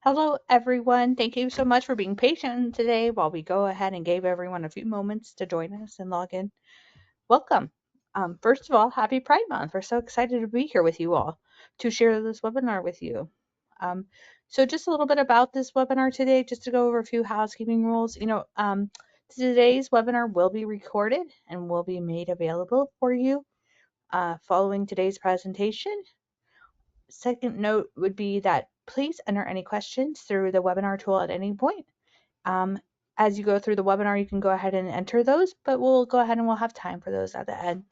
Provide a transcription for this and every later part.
Hello, everyone. Thank you so much for being patient today while we go ahead and gave everyone a few moments to join us and log in. Welcome. First of all, happy Pride Month. We're so excited to be here with you all to share this webinar with you. So just a little bit about this webinar today, just to go over a few housekeeping rules. Today's webinar will be recorded and will be made available for you following today's presentation. Second note would be that please enter any questions through the webinar tool at any point. Um, as you go through the webinar, you can go ahead and enter those, but we'll go ahead and we'll have time for those at the end.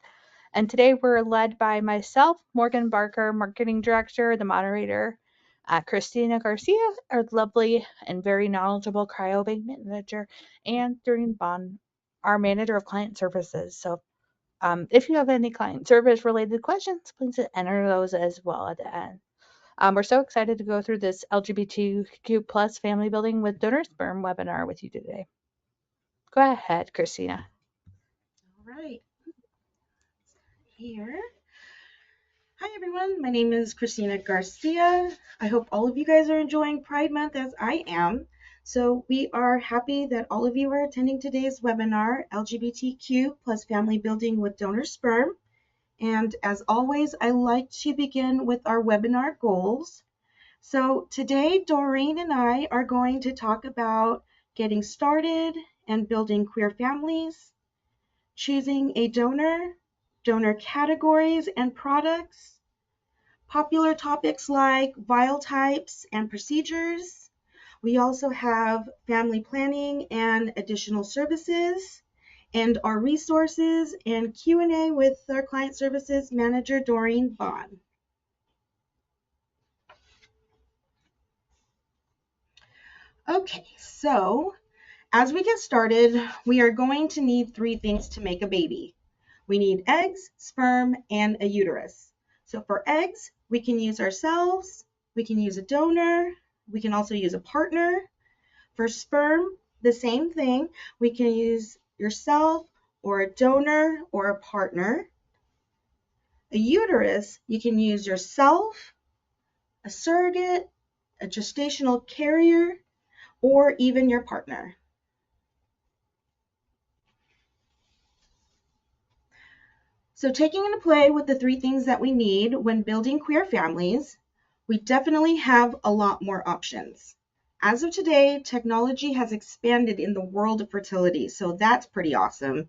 And today we're led by myself, Morgan Barker, Marketing Director, the moderator, Christina Garcia, our lovely and very knowledgeable cryobank manager, and Doreen Bond, our manager of client services. So if you have any client service related questions, please enter those as well at the end. We're so excited to go through this LGBTQ plus family building with donor sperm webinar with you today. Go ahead, Christina. All right, here. Hi, everyone. My name is Christina Garcia. I hope all of you guys are enjoying Pride Month as I am. So we are happy that all of you are attending today's webinar, LGBTQ plus family building with donor sperm. And as always, I like to begin with our webinar goals. So today, Doreen and I are going to talk about getting started and building queer families, choosing a donor, donor categories and products, popular topics like vial types and procedures. We also have family planning and additional services, and our resources and Q&A with our client services manager, Doreen Bond. Okay, so as we get started, we are going to need three things to make a baby. We need eggs, sperm, and a uterus. So for eggs, we can use ourselves, we can use a donor, we can also use a partner. For sperm, the same thing. We can use yourself or a donor or a partner. A uterus, you can use yourself, a surrogate, a gestational carrier, or even your partner. So taking into play with the three things that we need when building queer families, we definitely have a lot more options. As of today, technology has expanded in the world of fertility, so that's pretty awesome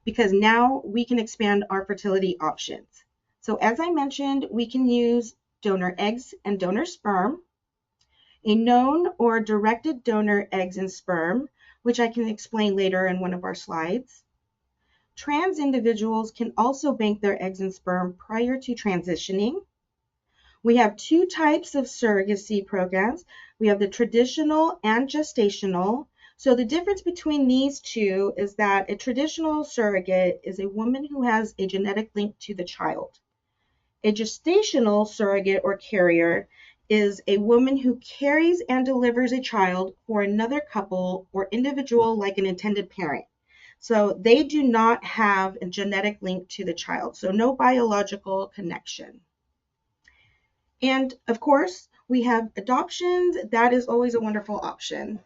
because now we can expand our fertility options. So as I mentioned, we can use donor eggs and donor sperm, a known or directed donor eggs and sperm, which I can explain later in one of our slides. Trans individuals can also bank their eggs and sperm prior to transitioning. We have two types of surrogacy programs. We have the traditional and gestational. So the difference between these two is that a traditional surrogate is a woman who has a genetic link to the child. A gestational surrogate or carrier is a woman who carries and delivers a child for another couple or individual like an intended parent. So they do not have a genetic link to the child, so no biological connection. And of course, we have adoptions. That is always a wonderful option.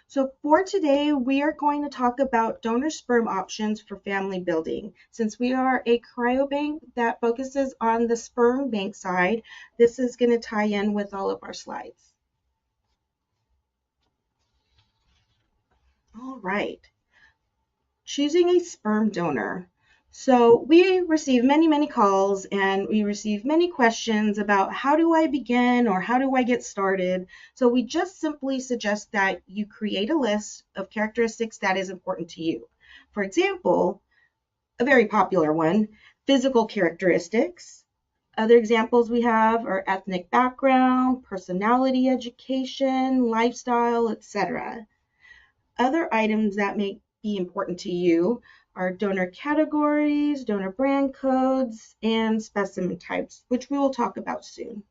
So for today, we are going to talk about donor sperm options for family building. Since we are a cryobank that focuses on the sperm bank side, this is going to tie in with all of our slides. All right. Choosing a sperm donor. So we receive many calls and we receive many questions about how do I begin or how do I get started. So we just simply suggest that you create a list of characteristics that is important to you. For example, a very popular one, physical characteristics. Other examples we have are ethnic background, personality, education, lifestyle, etc. Other items that may be important to you are donor categories, donor brand codes, and specimen types, which we will talk about soon.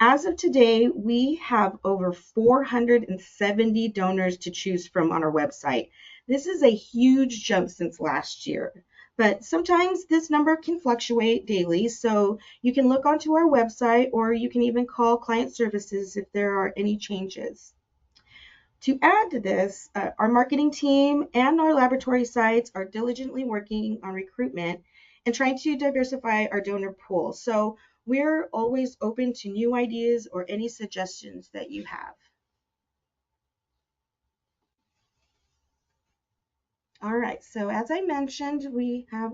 As of today, we have over 470 donors to choose from on our website. This is a huge jump since last year. But sometimes this number can fluctuate daily, so you can look onto our website or you can even call client services if there are any changes. To add to this, our marketing team and our laboratory sites are diligently working on recruitment and trying to diversify our donor pool. So we're always open to new ideas or any suggestions that you have. All right, so as I mentioned, we have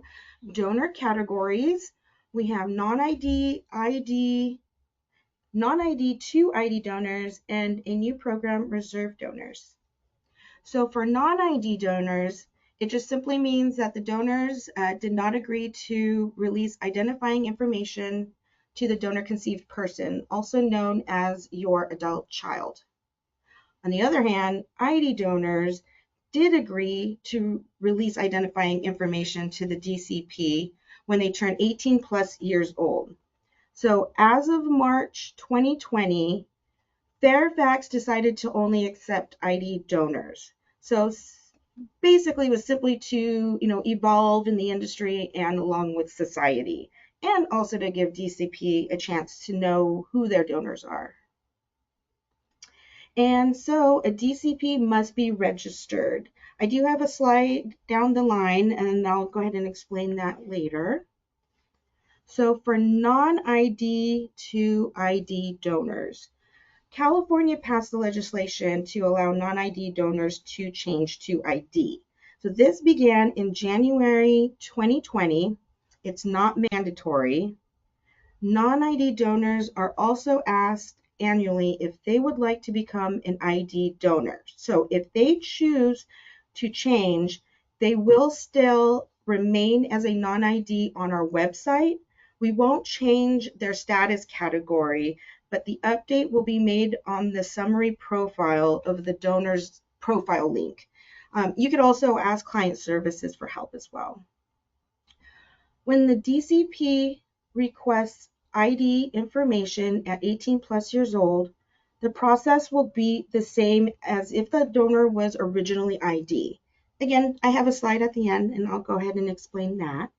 donor categories. We have non-ID, ID, non-ID to ID donors, and a new program, reserve donors. So for non-ID donors, it just simply means that the donors did not agree to release identifying information to the donor conceived person, also known as your adult child. On the other hand, ID donors did agree to release identifying information to the DCP when they turn 18 plus years old. So as of March 2020, Fairfax decided to only accept ID donors. So basically it was simply to, evolve in the industry and along with society, and also to give DCP a chance to know who their donors are. And so a DCP must be registered. I do have a slide down the line, and I'll go ahead and explain that later. So for non-ID to ID donors, California passed the legislation to allow non-ID donors to change to ID. So this began in January 2020. It's not mandatory. Non-ID donors are also asked annually if they would like to become an ID donor. So if they choose to change, they will still remain as a non-ID on our website. We won't change their status category, but the update will be made on the summary profile of the donor's profile link. You could also ask client services for help as well. When the DCP requests ID information at 18 plus years old, the process will be the same as if the donor was originally ID. Again, I have a slide at the end and I'll go ahead and explain that.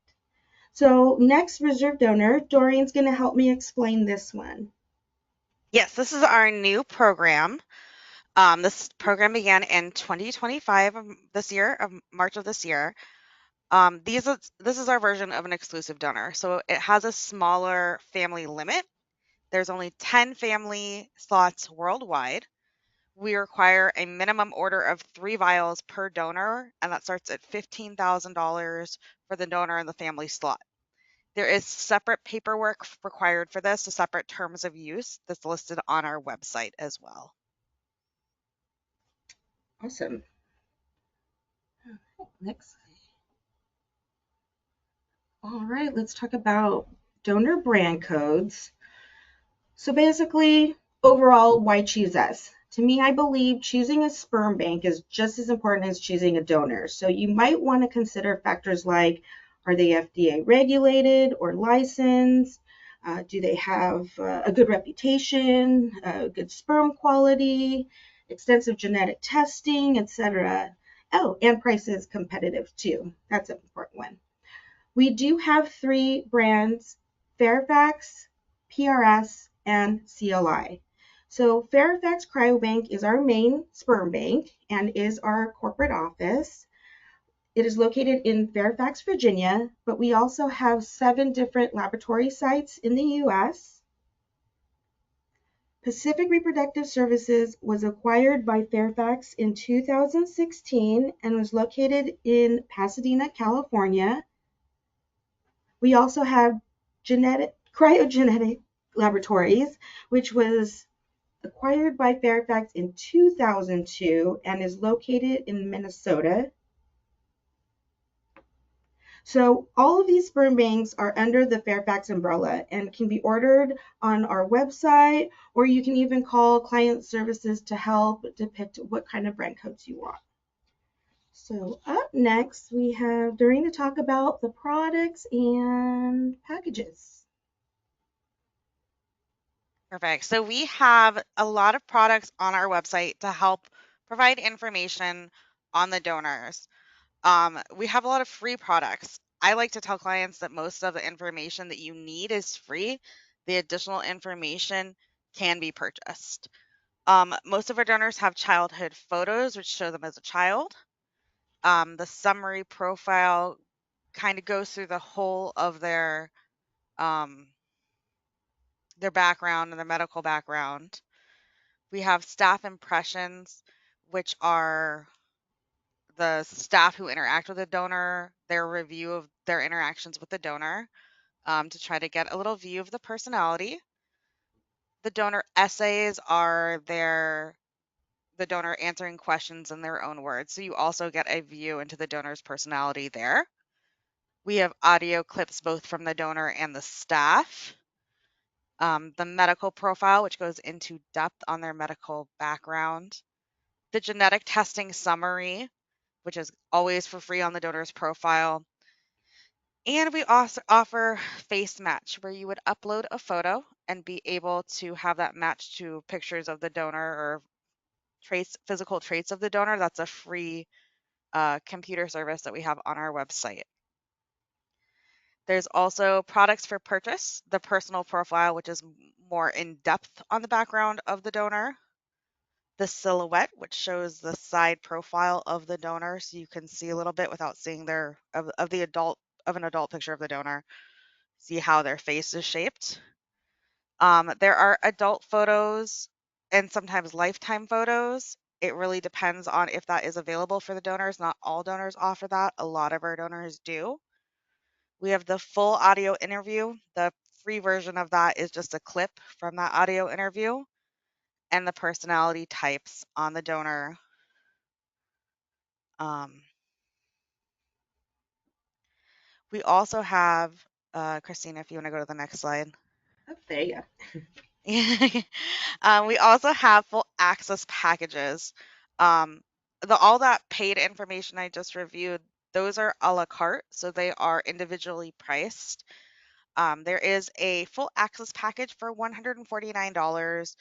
So next, reserve donor, Dorian's going to help me explain this one. Yes, this is our new program. This program began in 2025 this year, of March of this year. This is our version of an exclusive donor. So it has a smaller family limit. There's only 10 family slots worldwide. We require a minimum order of 3 vials per donor, and that starts at $15,000 for the donor and the family slot. There is separate paperwork required for this, a separate terms of use that's listed on our website as well. Awesome. Next. All right, let's talk about donor brand codes. So basically, overall, why choose us? To me, I believe choosing a sperm bank is just as important as choosing a donor. So you might want to consider factors like, are they FDA regulated or licensed? Do they have a good reputation, good sperm quality, extensive genetic testing, etc. Oh, and price is competitive too. That's an important one. We do have 3 brands: Fairfax, PRS, and CLI. So Fairfax Cryobank is our main sperm bank and is our corporate office. It is located in Fairfax, Virginia, but we also have 7 different laboratory sites in the US. Pacific Reproductive Services was acquired by Fairfax in 2016 and was located in Pasadena, California. We also have cryogenetic laboratories, which was acquired by Fairfax in 2002 and is located in Minnesota. So all of these sperm banks are under the Fairfax umbrella and can be ordered on our website, or you can even call client services to help depict what kind of brand codes you want. So up next, we have Doreen to talk about the products and packages. Perfect. So we have a lot of products on our website to help provide information on the donors. We have a lot of free products. I like to tell clients that most of the information that you need is free. The additional information can be purchased. Most of our donors have childhood photos, which show them as a child. The summary profile kind of goes through the whole of um, their background and their medical background. We have staff impressions, which are the staff who interact with the donor, their review of their interactions with the donor, to try to get a little view of the personality. The donor essays are the donor answering questions in their own words. So you also get a view into the donor's personality there. We have audio clips both from the donor and the staff. The medical profile, which goes into depth on their medical background. The genetic testing summary, which is always for free on the donor's profile. And we also offer face match, where you would upload a photo and be able to have that match to pictures of the donor or physical traits of the donor. That's a free computer service that we have on our website. There's also products for purchase, the personal profile, which is more in depth on the background of the donor, the silhouette, which shows the side profile of the donor, so you can see a little bit without seeing an adult picture of the donor, see how their face is shaped. There are adult photos and sometimes lifetime photos. It really depends on if that is available for the donors. Not all donors offer that. A lot of our donors do. We have the full audio interview. The free version of that is just a clip from that audio interview and the personality types on the donor. Um, we also have, Christina, if you want to go to the next slide. Oh, there you go. We also have full access packages. All that paid information I just reviewed, those are a la carte, so they are individually priced. There is a full access package for $149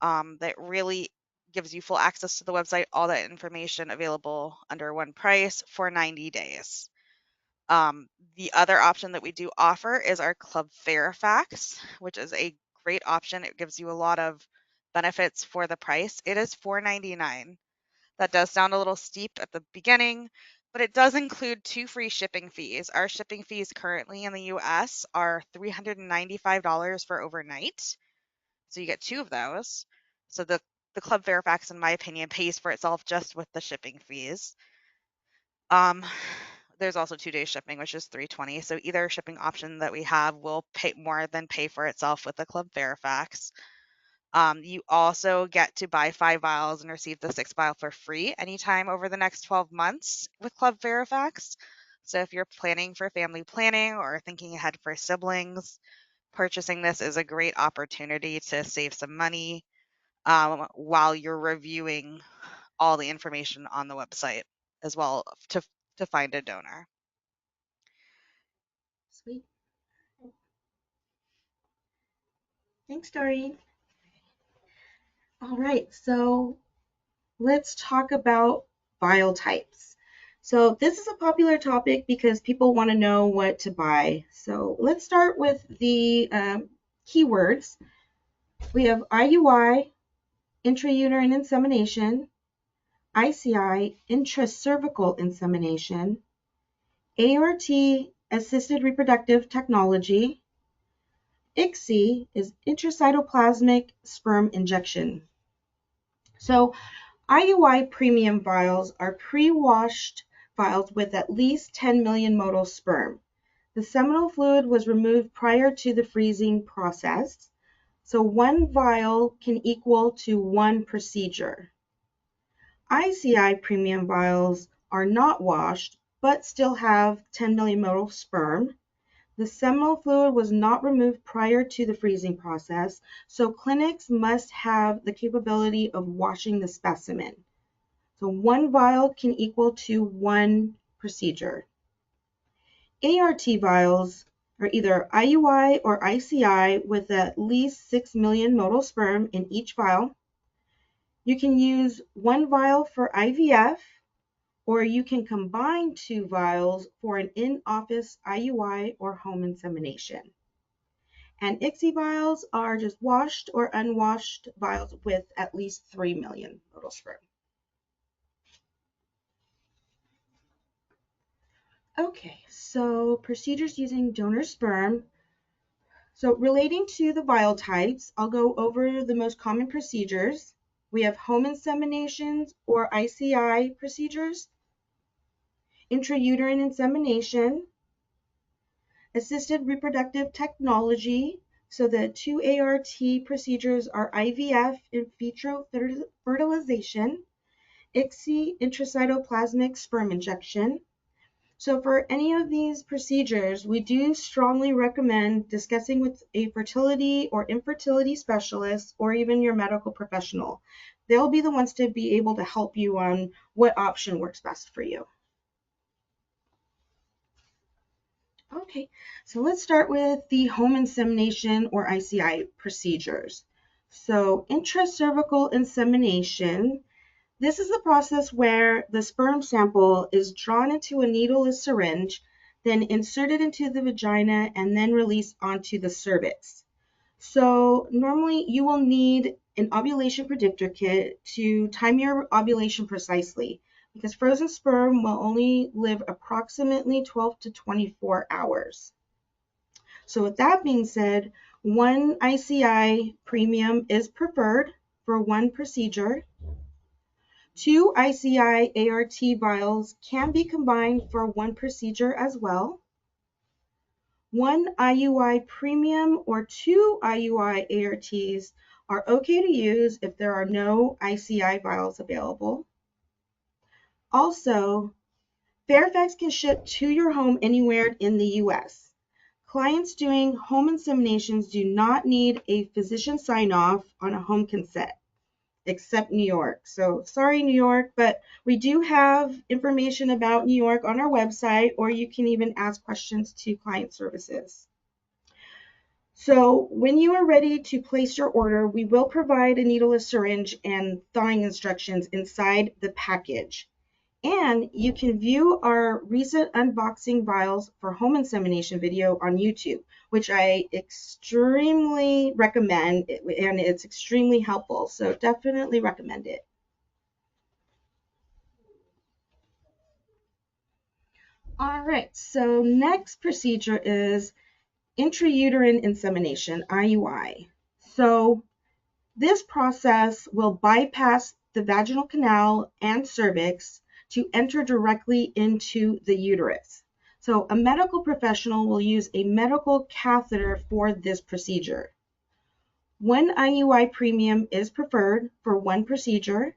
that really gives you full access to the website, all that information available under one price for 90 days. The other option that we do offer is our Club Fairfax, which is a great option. It gives you a lot of benefits for the price. It is $4.99. That does sound a little steep at the beginning, but it does include 2 free shipping fees. Our shipping fees currently in the US are $395 for overnight. So you get 2 of those. So the Club Fairfax, in my opinion, pays for itself just with the shipping fees. There's also 2-day shipping, which is $320. So either shipping option that we have will pay more than pay for itself with the Club Fairfax. You also get to buy 5 vials and receive the 6th vial for free anytime over the next 12 months with Club Fairfax. So if you're planning for family planning or thinking ahead for siblings, purchasing this is a great opportunity to save some money while you're reviewing all the information on the website as well to find a donor. Sweet. Thanks, Doreen. All right, so let's talk about vial types. So this is a popular topic because people want to know what to buy. So let's start with the keywords. We have IUI, intrauterine insemination, ICI, intracervical insemination, ART, assisted reproductive technology, ICSI is intracytoplasmic sperm injection. So IUI premium vials are pre-washed vials with at least 10 million motile sperm. The seminal fluid was removed prior to the freezing process, so 1 vial can equal to 1 procedure. ICI premium vials are not washed, but still have 10 million motile sperm. The seminal fluid was not removed prior to the freezing process, so clinics must have the capability of washing the specimen. So 1 vial can equal to 1 procedure. ART vials are either IUI or ICI with at least 6 million motile sperm in each vial. You can use 1 vial for IVF or you can combine 2 vials for an in-office IUI or home insemination. And ICSI vials are just washed or unwashed vials with at least 3 million total sperm. Okay, so procedures using donor sperm. So relating to the vial types, I'll go over the most common procedures. We have home inseminations or ICI procedures, intrauterine insemination, assisted reproductive technology. So the 2 ART procedures are IVF, in vitro fertilization, ICSI, intracytoplasmic sperm injection. So for any of these procedures, we do strongly recommend discussing with a fertility or infertility specialist or even your medical professional. They'll be the ones to be able to help you on what option works best for you. Okay, so let's start with the home insemination or ICI procedures. So intracervical insemination, this is the process where the sperm sample is drawn into a needleless syringe, then inserted into the vagina, and then released onto the cervix. So normally you will need an ovulation predictor kit to time your ovulation precisely, because frozen sperm will only live approximately 12 to 24 hours. So with that being said, 1 ICI premium is preferred for 1 procedure. 2 ICI ART vials can be combined for 1 procedure as well. 1 IUI premium or 2 IUI ARTs are okay to use if there are no ICI vials available. Also, Fairfax can ship to your home anywhere in the US. Clients doing home inseminations do not need a physician sign-off on a home consent, except New York. So sorry, New York, but we do have information about New York on our website, or you can even ask questions to client services. So when you are ready to place your order, we will provide a needleless syringe and thawing instructions inside the package. And you can view our recent unboxing vials for home insemination video on YouTube, which I extremely recommend, and it's extremely helpful. So definitely recommend it. All right, so next procedure is intrauterine insemination, IUI. So this process will bypass the vaginal canal and cervix to enter directly into the uterus. So a medical professional will use a medical catheter for this procedure. 1 IUI premium is preferred for 1 procedure.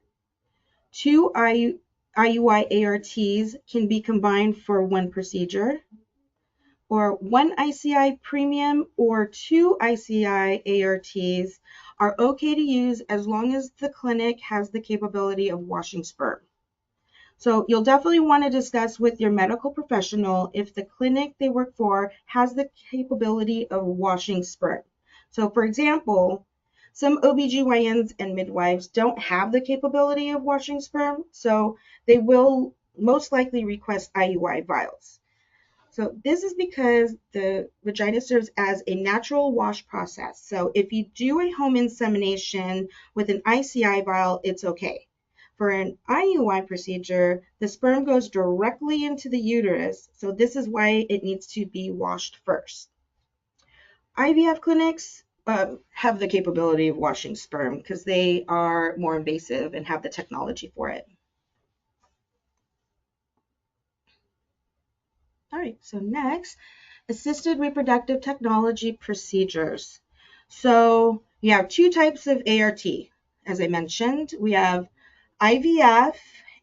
2 IUI ARTs can be combined for 1 procedure, or 1 ICI premium or 2 ICI ARTs are okay to use as long as the clinic has the capability of washing sperm. So you'll definitely want to discuss with your medical professional if the clinic they work for has the capability of washing sperm. So for example, some OBGYNs and midwives don't have the capability of washing sperm, so they will most likely request IUI vials. So this is because the vagina serves as a natural wash process. So if you do a home insemination with an ICI vial, it's okay. For an IUI procedure, the sperm goes directly into the uterus, so this is why it needs to be washed first. IVF clinics have the capability of washing sperm because they are more invasive and have the technology for it. All right, so next, assisted reproductive technology procedures. So you have 2 types of ART. As I mentioned, we have IVF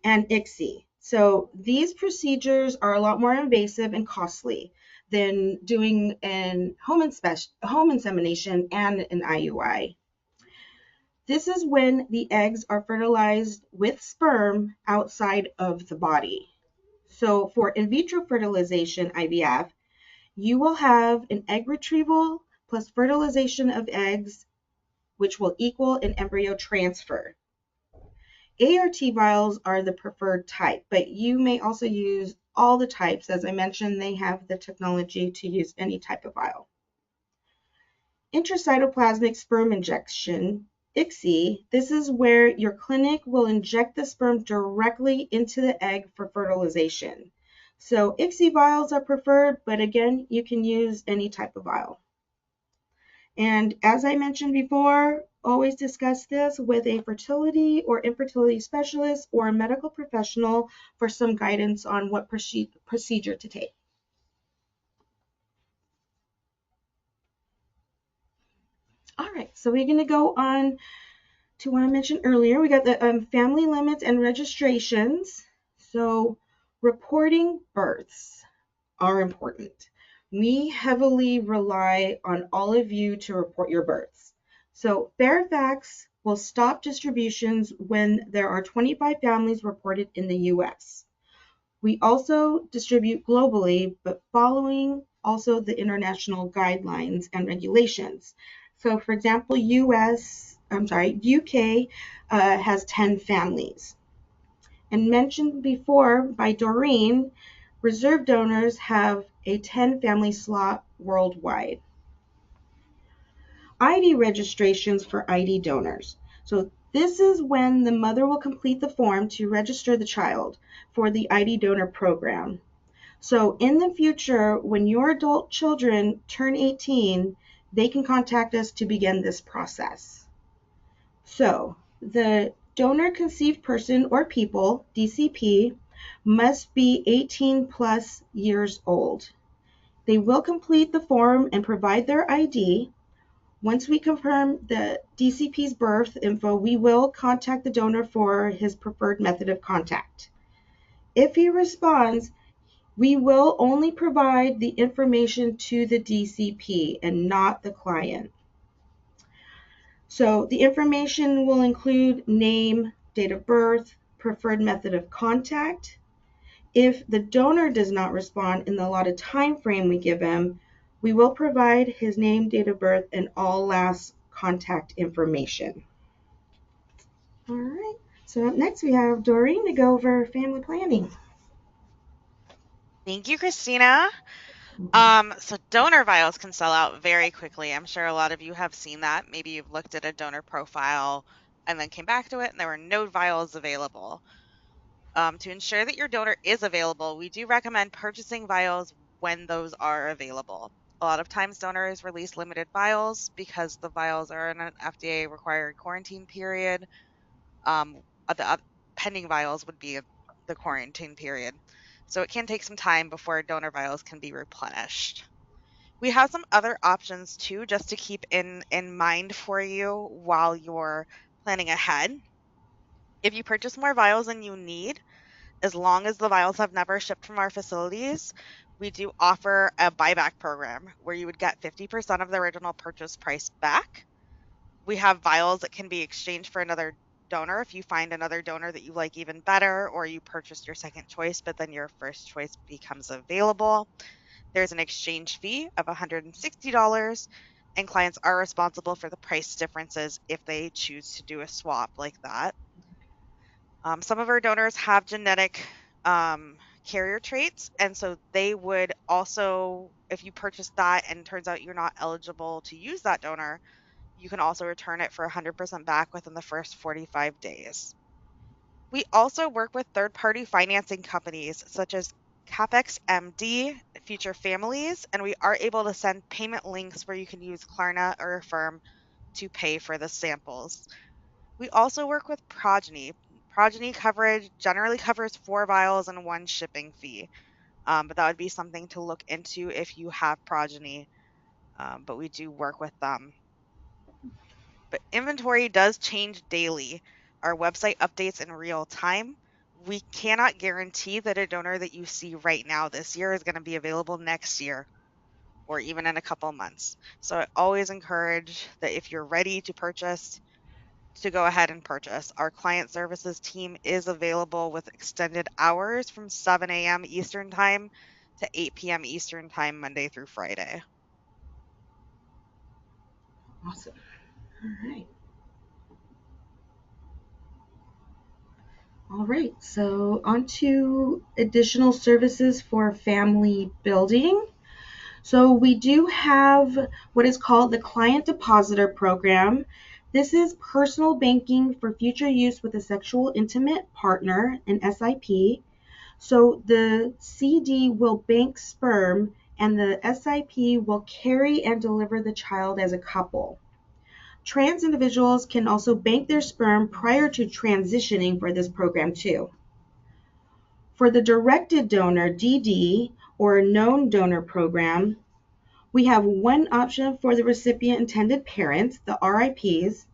and ICSI. So these procedures are a lot more invasive and costly than doing an home insemination and an IUI. This is when the eggs are fertilized with sperm outside of the body. So for in vitro fertilization, IVF, you will have an egg retrieval plus fertilization of eggs, which will equal an embryo transfer. ART vials are the preferred type, but you may also use all the types. As I mentioned, they have the technology to use any type of vial. Intracytoplasmic sperm injection, ICSI, this is where your clinic will inject the sperm directly into the egg for fertilization. So ICSI vials are preferred, but again, you can use any type of vial. And as I mentioned before, always discuss this with a fertility or infertility specialist or a medical professional for some guidance on what procedure to take. All right, so we're going to go on to what I mentioned earlier. We got the family limits and registrations. So reporting births are important. We heavily rely on all of you to report your births. So Fairfax will stop distributions when there are 25 families reported in the US. We also distribute globally, but following also the international guidelines and regulations. So for example, UK has 10 families. And mentioned before by Doreen, reserve donors have a 10 family slot worldwide. ID registrations for ID donors. So this is when the mother will complete the form to register the child for the ID donor program. So in the future, when your adult children turn 18, they can contact us to begin this process. So the donor conceived person or people, DCP, must be 18 plus years old. They will complete the form and provide their ID. Once we confirm the DCP's birth info, we will contact the donor for his preferred method of contact. If he responds, we will only provide the information to the DCP and not the client. So the information will include name, date of birth, preferred method of contact. If the donor does not respond in the allotted time frame we give him, we will provide his name, date of birth, and all last contact information. All right. So up next we have Doreen to go over family planning. Thank you, Christina. So donor vials can sell out very quickly. I'm sure a lot of you have seen that. Maybe you've looked at a donor profile and then came back to it and there were no vials available. To ensure that your donor is available, we do recommend purchasing vials when those are available. A lot of times donors release limited vials because the vials are in an FDA required quarantine period. The pending vials would be the quarantine period. So it can take some time before donor vials can be replenished. We have some other options too, just to keep in mind for you while you're planning ahead. If you purchase more vials than you need, as long as the vials have never shipped from our facilities, we do offer a buyback program where you would get 50% of the original purchase price back. We have vials that can be exchanged for another donor if you find another donor that you like even better, or you purchased your second choice, but then your first choice becomes available. There's an exchange fee of $160, and clients are responsible for the price differences if they choose to do a swap like that. Some of our donors have genetic carrier traits, and so they would also, if you purchase that and turns out you're not eligible to use that donor, you can also return it for 100% back within the first 45 days. We also work with third-party financing companies such as CapEx MD, Future Families, and we are able to send payment links where you can use Klarna or Affirm to pay for the samples. We also work with Progeny. Progeny coverage generally covers 4 vials and 1 shipping fee, but that would be something to look into if you have Progeny, but we do work with them. But inventory does change daily. Our website updates in real time. We cannot guarantee that a donor that you see right now this year is going to be available next year or even in a couple months. So I always encourage that if you're ready to purchase, to go ahead and purchase. Our client services team is available with extended hours from 7 a.m. Eastern Time to 8 p.m. Eastern Time, Monday through Friday. Awesome. All right. right, so on to additional services for family building. So we do have what is called the Client Depositor Program. This is personal banking for future use with a sexual intimate partner, an SIP. So the CD will bank sperm and the SIP will carry and deliver the child as a couple. Trans individuals can also bank their sperm prior to transitioning for this program too. For the directed donor, DD, or known donor program, we have one option for the recipient intended parents, the RIPs.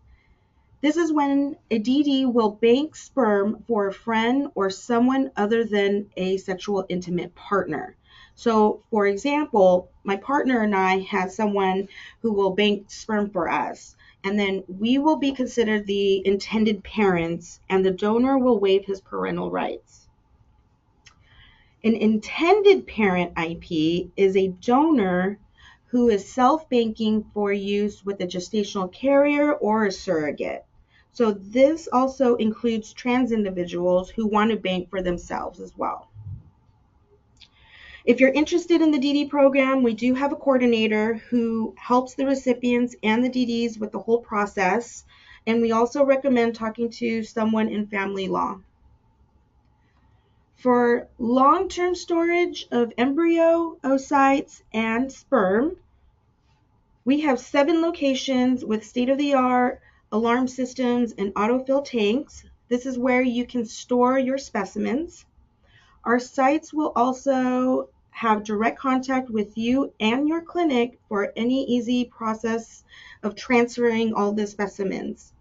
This is when a DD will bank sperm for a friend or someone other than a sexual intimate partner. So, for example, my partner and I have someone who will bank sperm for us, and then we will be considered the intended parents, and the donor will waive his parental rights. An intended parent IP is a donor who is self-banking for use with a gestational carrier or a surrogate. So this also includes trans individuals who want to bank for themselves as well. If you're interested in the DD program, we do have a coordinator who helps the recipients and the DDs with the whole process. And we also recommend talking to someone in family law. For long-term storage of embryo, oocytes, and sperm, we have 7 locations with state-of-the-art alarm systems and autofill tanks. This is where you can store your specimens. Our sites will also have direct contact with you and your clinic for any easy process of transferring all the specimens.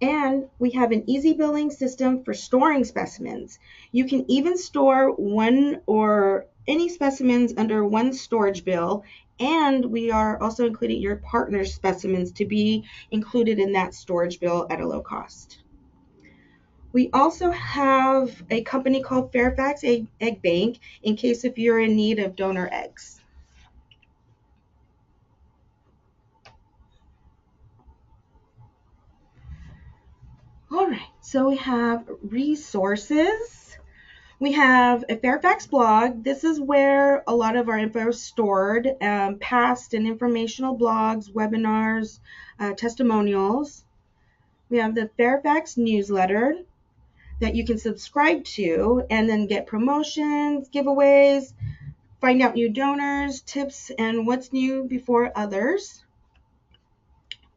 And we have an easy billing system for storing specimens. You can even store one or any specimens under one storage bill, and we are also including your partner's specimens to be included in that storage bill at a low cost. We also have a company called Fairfax Egg Bank in case if you're in need of donor eggs. All right, so we have resources. We have a Fairfax blog. This is where a lot of our info is stored, past and informational blogs, webinars, testimonials. We have the Fairfax newsletter that you can subscribe to and then get promotions, giveaways, find out new donors, tips, and what's new before others.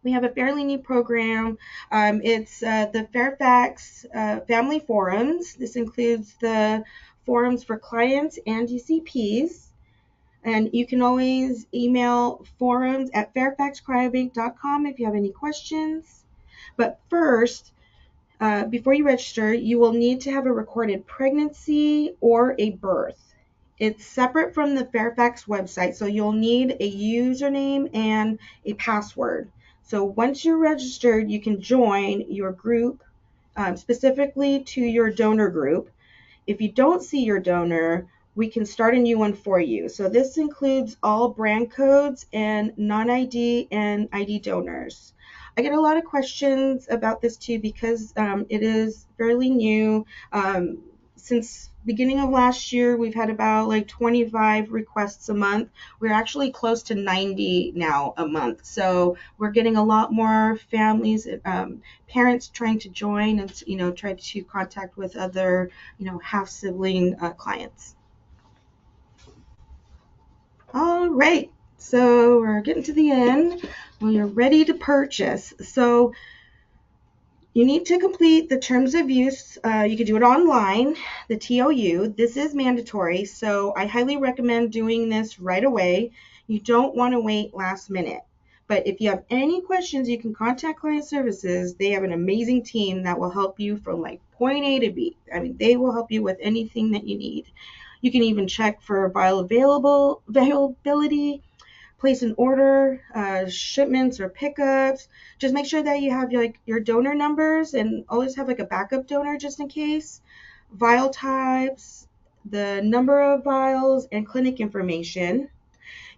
We have a fairly new program. It's the Fairfax Family Forums. This includes the forums for clients and DCPs. And you can always email forums@fairfaxcryobank.com if you have any questions. But first, before you register, you will need to have a recorded pregnancy or a birth. It's separate from the Fairfax website, so you'll need a username and a password. So once you're registered, you can join your group, specifically to your donor group. If you don't see your donor, we can start a new one for you. So this includes all brand codes and non-ID and ID donors. I get a lot of questions about this too because it is fairly new. Since beginning of last year, we've had about like 25 requests a month. We're actually close to 90 now a month. So we're getting a lot more families, parents trying to join and try to contact with other half sibling clients. All right, so we're getting to the end. Well, you're ready to purchase. So you need to complete the terms of use. You can do it online, the TOU. This is mandatory, so I highly recommend doing this right away. You don't want to wait last minute. But if you have any questions, you can contact Client Services. They have an amazing team that will help you from like point A to B. I mean, they will help you with anything that you need. You can even check for vial availability, place an order, shipments or pickups. Just make sure that you have your donor numbers and always have like a backup donor just in case. Vial types, the number of vials, and clinic information.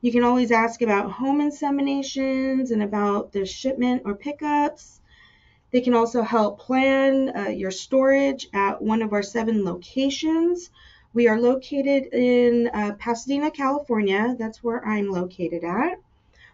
You can always ask about home inseminations and about the shipment or pickups. They can also help plan your storage at one of our 7 locations. We are located in Pasadena, California. That's where I'm located at.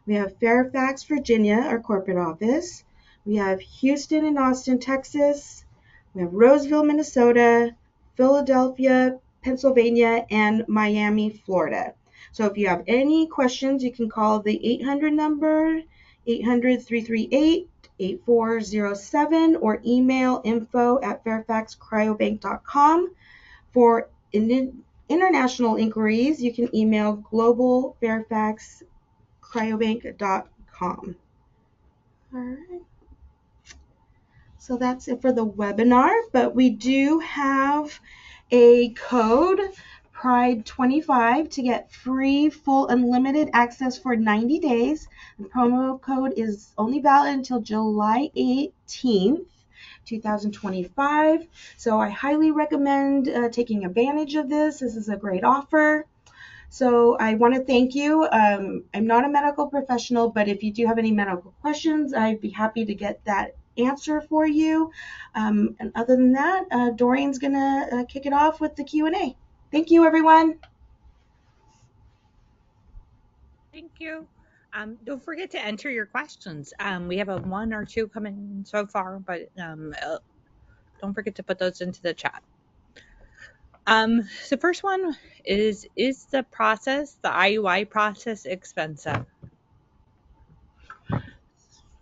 We have Fairfax, Virginia, our corporate office. We have Houston and Austin, Texas. We have Roseville, Minnesota, Philadelphia, Pennsylvania, and Miami, Florida. So if you have any questions, you can call the 800 number, 800-338-8407, or email info@fairfaxcryobank.com. For international inquiries, you can email globalfairfaxcryobank.com. All right. So that's it for the webinar, but we do have a code, Pride25, to get free, full, unlimited access for 90 days. The promo code is only valid until July 18th, 2025. So I highly recommend taking advantage of this. This is a great offer. So I want to thank you. I'm not a medical professional, but if you do have any medical questions, I'd be happy to get that answer for you. And other than that, Dorian's going to kick it off with the Q&A. Thank you, everyone. Thank you. Don't forget to enter your questions. We have a one or two coming so far, but don't forget to put those into the chat. The first one is the process, the IUI process, expensive?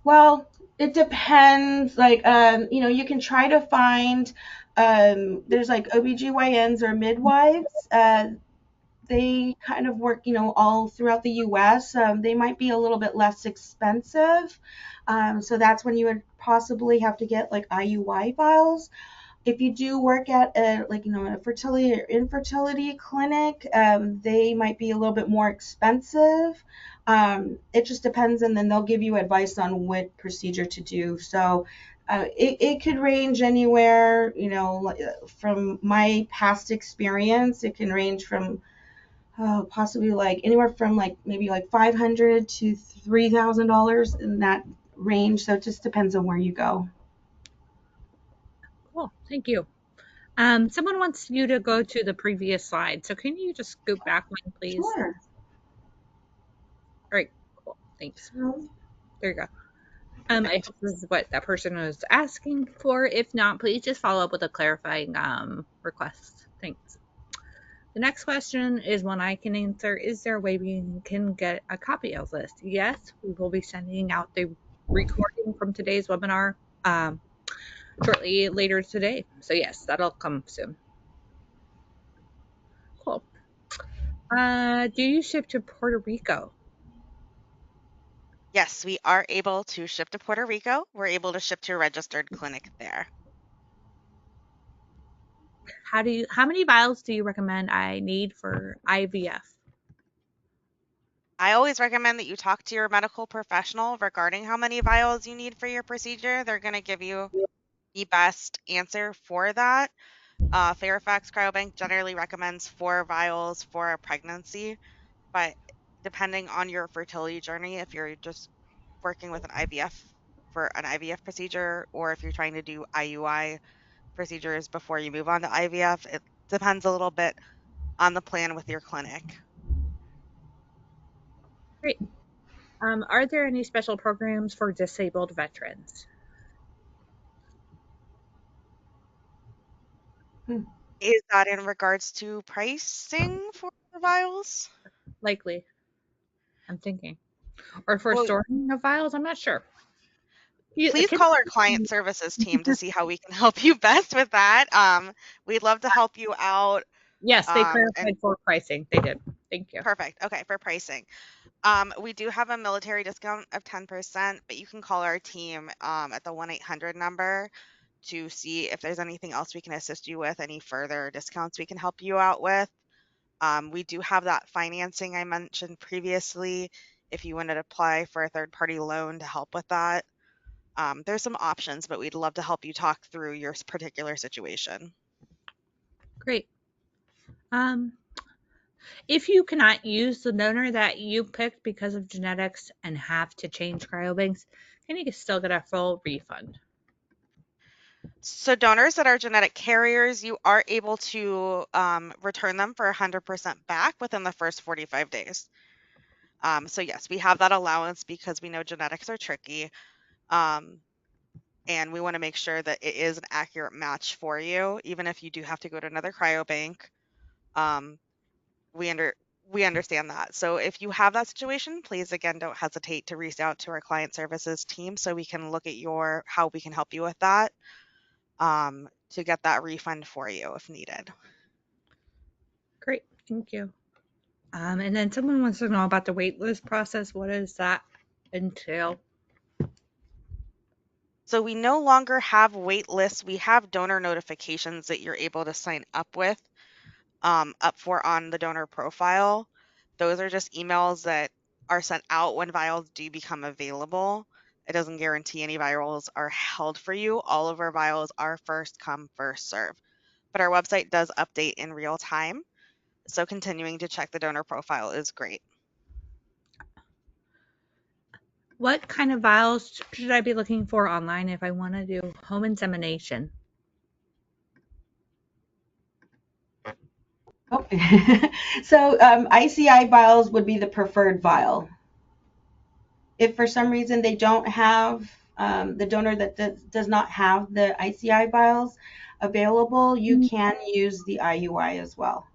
Well, it depends. Like, you can try to find, there's like OBGYNs or midwives. They kind of work, all throughout the US. They might be a little bit less expensive. So that's when you would possibly have to get like IUI files. If you do work at a fertility or infertility clinic, they might be a little bit more expensive. It just depends, and then they'll give you advice on what procedure to do. So it could range anywhere, from my past experience, it can range from possibly like anywhere from like maybe like $500 to $3,000 in that range. So it just depends on where you go. Cool. Thank you. Someone wants you to go to the previous slide. So can you just scoot back one, please? Sure. All right. Cool. Thanks. So, There you go. I hope this is what that person was asking for. If not, please just follow up with a clarifying request. Thanks. The next question is one I can answer. Is there a way we can get a copy of this? Yes, we will be sending out the recording from today's webinar shortly later today. So yes, that'll come soon. Cool. Do you ship to Puerto Rico? Yes, we are able to ship to Puerto Rico. We're able to ship to a registered clinic there. How many vials do you recommend I need for IVF? I always recommend that you talk to your medical professional regarding how many vials you need for your procedure. They're going to give you the best answer for that. Fairfax Cryobank generally recommends 4 vials for a pregnancy, but depending on your fertility journey, if you're just working with an IVF for an IVF procedure, or if you're trying to do IUI procedures before you move on to IVF, it depends a little bit on the plan with your clinic. Great. Are there any special programs for disabled veterans? Is that in regards to pricing for the vials? Likely, I'm thinking. Or for Well, storing of vials? I'm not sure. please Can call our client services team to see how we can help you best with that. We'd love to help you out. Yes, they And clarified for pricing. They did. Thank you. perfect. Okay, for pricing. We do have a military discount of 10%, but you can call our team at the 1-800 number to see if there's anything else we can assist you with, any further discounts we can help you out with. We do have that financing I mentioned previously if you wanted to apply for a third-party loan to help with that. There's some options, but we'd love to help you talk through your particular situation. Great. If you cannot use the donor that you picked because of genetics and have to change cryobanks, can you still get a full refund? So donors that are genetic carriers, you are able to return them for 100% back within the first 45 days. So yes, we have that allowance because we know genetics are tricky. Um, and we want to make sure that it is an accurate match for you, even if you do have to go to another cryobank. Um, we under we understand that. So if you have that situation, please again don't hesitate to reach out to our client services team so we can look at your how we can help you with that to get that refund for you if needed. Great, thank you. And then someone wants to know about the wait list process. What does that entail? So we no longer have wait lists. We have donor notifications that you're able to sign up with, up for on the donor profile. Those are just emails that are sent out when vials do become available. It doesn't guarantee any vials are held for you. All of our vials are first come, first serve. But our website does update in real time. So continuing to check the donor profile is great. What kind of vials should I be looking for online if I want to do home insemination? Oh. So ICI vials would be the preferred vial. If for some reason they don't have the donor that does not have the ICI vials available, you can use the IUI as well.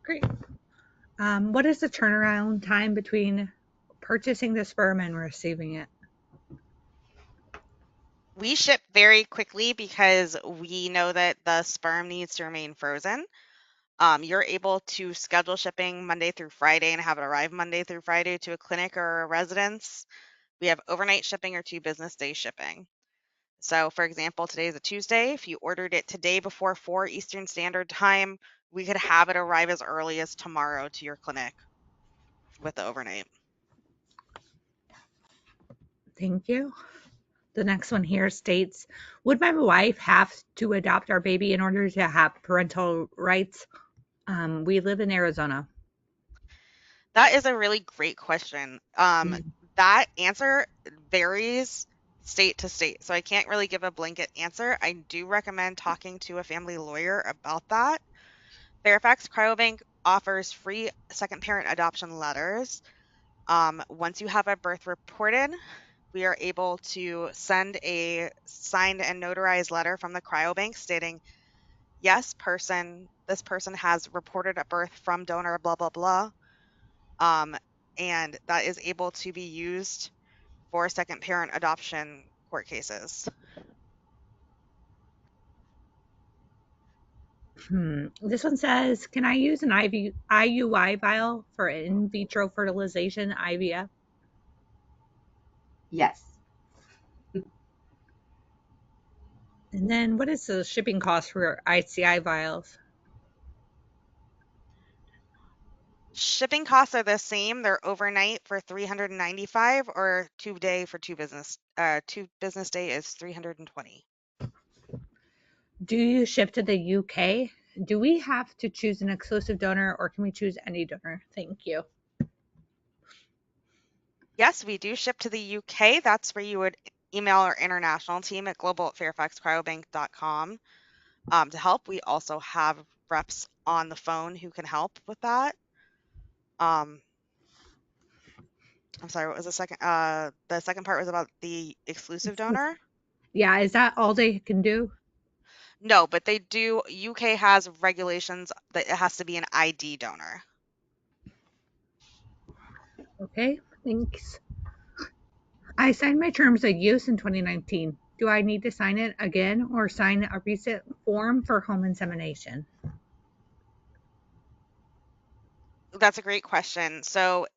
Great. What is the turnaround time between purchasing the sperm and receiving it? We ship very quickly because we know that the sperm needs to remain frozen. You're able to schedule shipping Monday through Friday and have it arrive Monday through Friday to a clinic or a residence. We have overnight shipping or 2 business day shipping. So, for example, today is a Tuesday. If you ordered it today before 4 Eastern Standard Time, we could have it arrive as early as tomorrow to your clinic with the overnight. Thank you. The next one here states, would my wife have to adopt our baby in order to have parental rights? We live in Arizona. That is a really great question. Mm. That answer varies state to state, so I can't really give a blanket answer. I do recommend talking to a family lawyer about that. Fairfax Cryobank offers free second parent adoption letters. Once you have a birth reported, we are able to send a signed and notarized letter from the cryobank stating, yes, this person has reported a birth from donor, blah, blah, blah. Um, and that is able to be used for second parent adoption court cases. This one says, can I use an IUI vial for in vitro fertilization, IVF? Yes. And then what is the shipping cost for ICI vials? Shipping costs are the same. They're overnight for 395 or 2 day for 2 business day is 320. Do you ship to the UK? Do we have to choose an exclusive donor or can we choose any donor? Thank you. Yes, we do ship to the UK. That's where you would email our international team at global@fairfaxcryobank.com to help. We also have reps on the phone who can help with that. Um, I'm sorry, what was the second part was about the exclusive donor? Yeah, is that all they can do? No, but they do. UK has regulations that it has to be an ID donor. Okay, thanks. I signed my terms of use in 2019. Do I need to sign it again or sign a recent form for home insemination? That's a great question. So,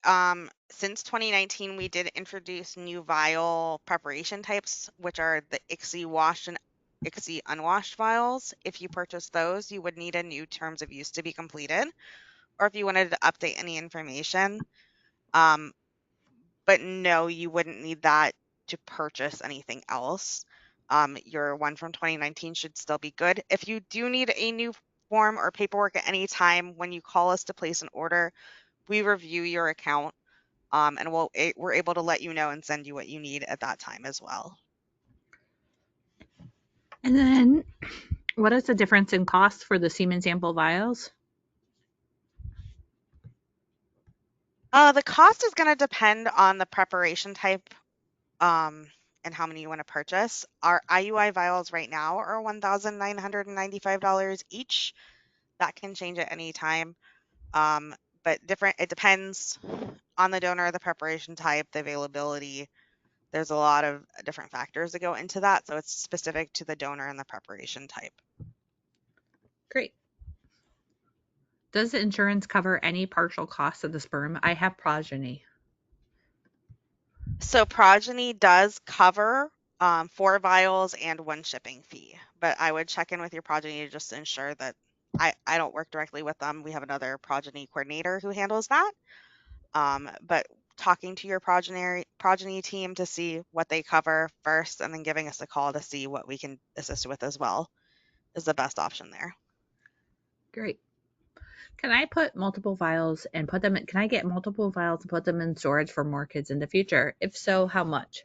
since 2019, we did introduce new vial preparation types, which are the ICSI washed and ICSI unwashed vials. If you purchase those, you would need a new terms of use to be completed, or if you wanted to update any information. Um, but no, you wouldn't need that to purchase anything else. Your one from 2019 should still be good. If you do need a new form or paperwork at any time when you call us to place an order, we review your account, and we're able to let you know and send you what you need at that time as well. And then what is the difference in cost for the semen sample vials? The cost is going to depend on the preparation type um, and how many you want to purchase. Our IUI vials right now are $1,995 each. That can change at any time. Um, but different, it depends on the donor, the preparation type, the availability. There's a lot of different factors that go into that. So it's specific to the donor and the preparation type. Great. Does the insurance cover any partial costs of the sperm? I have progeny. So Progeny does cover 4 vials and 1 shipping fee, but I would check in with your Progeny to just ensure that I don't work directly with them. We have another Progeny coordinator who handles that. But talking to your progeny team to see what they cover first and then giving us a call to see what we can assist with as well is the best option there. Great. Can I put multiple vials and put them in, can I get multiple vials and put them in storage for more kids in the future? If so, how much?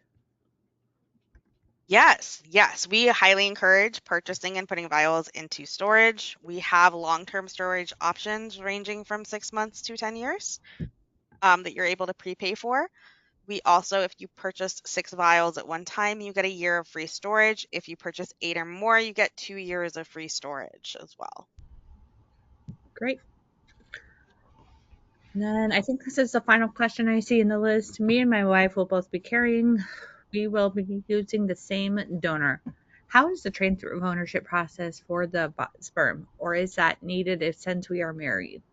Yes, yes. We highly encourage purchasing and putting vials into storage. We have long-term storage options ranging from 6 months to 10 years that you're able to prepay for. We also, if you purchase 6 vials at one time, you get a year of free storage. If you purchase 8 or more, you get 2 years of free storage as well. Great. And then I think this is the final question I see in the list. Me and my wife will both be carrying. We will be using the same donor. How is the transfer of ownership process for the sperm, or is that needed if since we are married?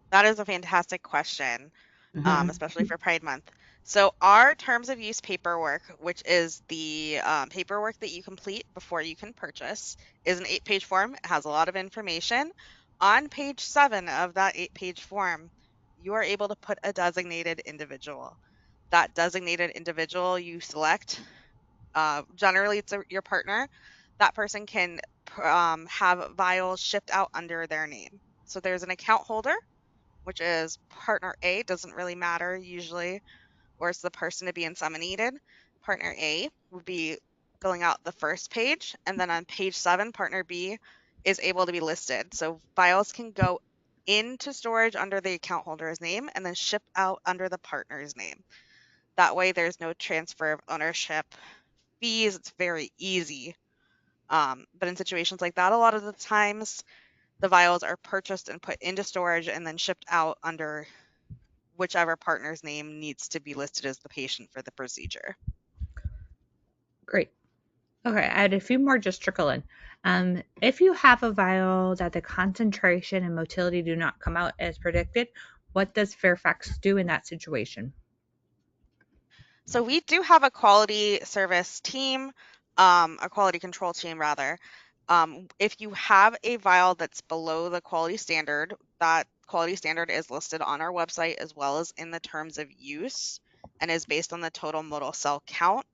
That is a fantastic question, Mhm. especially for Pride Month. So, our terms of use paperwork, which is the paperwork that you complete before you can purchase, is an 8-page form. It has a lot of information. On page 7 of that 8-page form, you are able to put a designated individual. That designated individual you select, generally it's your partner. That person can have vials shipped out under their name. So, there's an account holder which is partner A, doesn't really matter usually, or it's the person to be inseminated. Partner A would be filling out the first page, and then on page 7, partner B is able to be listed. So vials can go into storage under the account holder's name and then shipped out under the partner's name. That way, there's no transfer of ownership fees. It's very easy. But in situations like that, a lot of the times the vials are purchased and put into storage and then shipped out under whichever partner's name needs to be listed as the patient for the procedure. Great. Okay, I had a few more just trickle in. If you have a vial that the concentration and motility do not come out as predicted, what does Fairfax do in that situation? So we do have a quality service team, a quality control team rather. If you have a vial that's below the quality standard, that quality standard is listed on our website as well as in the terms of use and is based on the total motile cell count.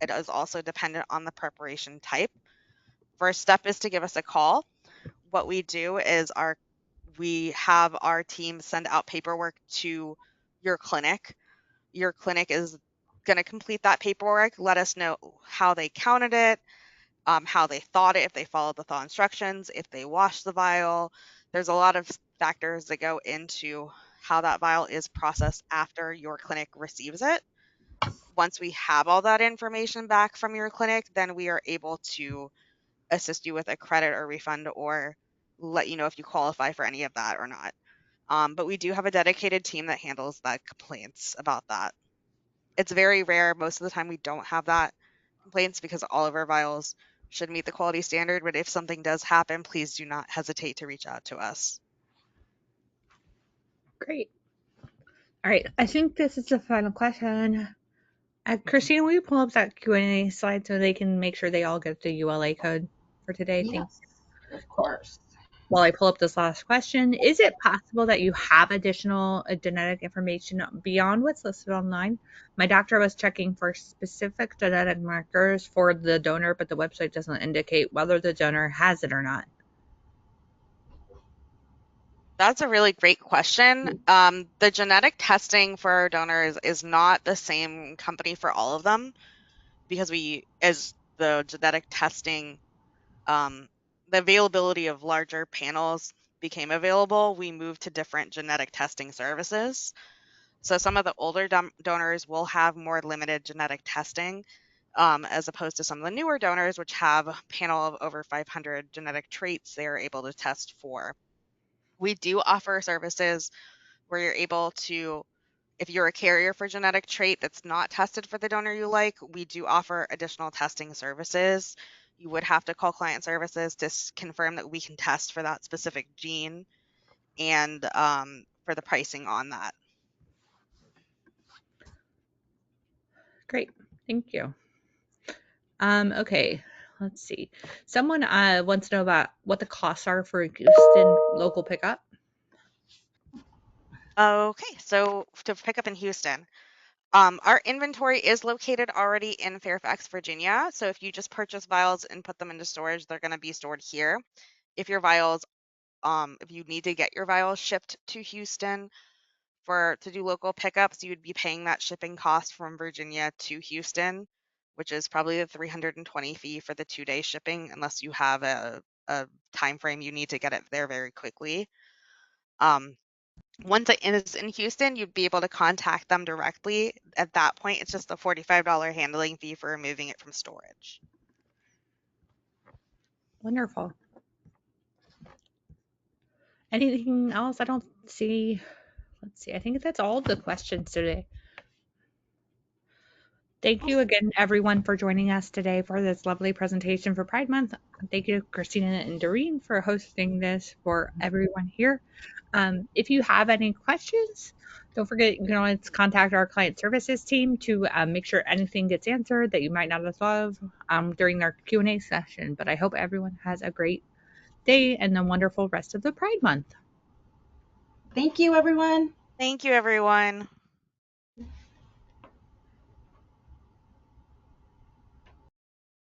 It is also dependent on the preparation type. First step is to give us a call. What we do is we have our team send out paperwork to your clinic. Your clinic is going to complete that paperwork, let us know how they counted it, how they thought it, if they followed the thaw instructions, if they washed the vial. There's a lot of factors that go into how that vial is processed after your clinic receives it. Once we have all that information back from your clinic, then we are able to assist you with a credit or refund or let you know if you qualify for any of that or not. But we do have a dedicated team that handles the complaints about that. It's very rare. Most of the time, we don't have that complaints because all of our vials should meet the quality standard. But if something does happen, please do not hesitate to reach out to us. Great. All right, I think this is the final question. Christine, will you pull up that Q&A slide so they can make sure they all get the ULA code for today? Thank Yes, of course. While I pull up this last question, is it possible that you have additional genetic information beyond what's listed online? My doctor was checking for specific genetic markers for the donor, but the website doesn't indicate whether the donor has it or not. That's a really great question. The genetic testing for our donors is not the same company for all of them because the genetic testing, um, the availability of larger panels became available, we moved to different genetic testing services. So some of the older donors will have more limited genetic testing, as opposed to some of the newer donors, which have a panel of over 500 genetic traits they are able to test for. We do offer services where you're able to, if you're a carrier for genetic trait that's not tested for the donor you like, we do offer additional testing services. You would have to call client services to confirm that we can test for that specific gene, and for the pricing on that. Great. Thank you. Okay. Let's see. Someone wants to know about what the costs are for Houston local pickup. Okay, so to pick up in Houston, our inventory is located already in Fairfax, Virginia. So if you just purchase vials and put them into storage, they're going to be stored here. If your vials, if you need to get your vials shipped to Houston to do local pickups, you would be paying that shipping cost from Virginia to Houston, which is probably the 320 fee for the 2-day shipping, unless you have a time frame you need to get it there very quickly. Um, Once it is in Houston, you'd be able to contact them directly. At that point, it's just a $45 handling fee for removing it from storage. Wonderful. Anything else? I don't see. Let's see. I think that's all the questions today. Thank you again, everyone, for joining us today for this lovely presentation for Pride Month. Thank you, Christina and Doreen, for hosting this for everyone here. If you have any questions, don't forget you can always contact our client services team to make sure anything gets answered that you might not have thought of during their Q&A session. But I hope everyone has a great day and a wonderful rest of the Pride Month. Thank you, everyone. Thank you, everyone.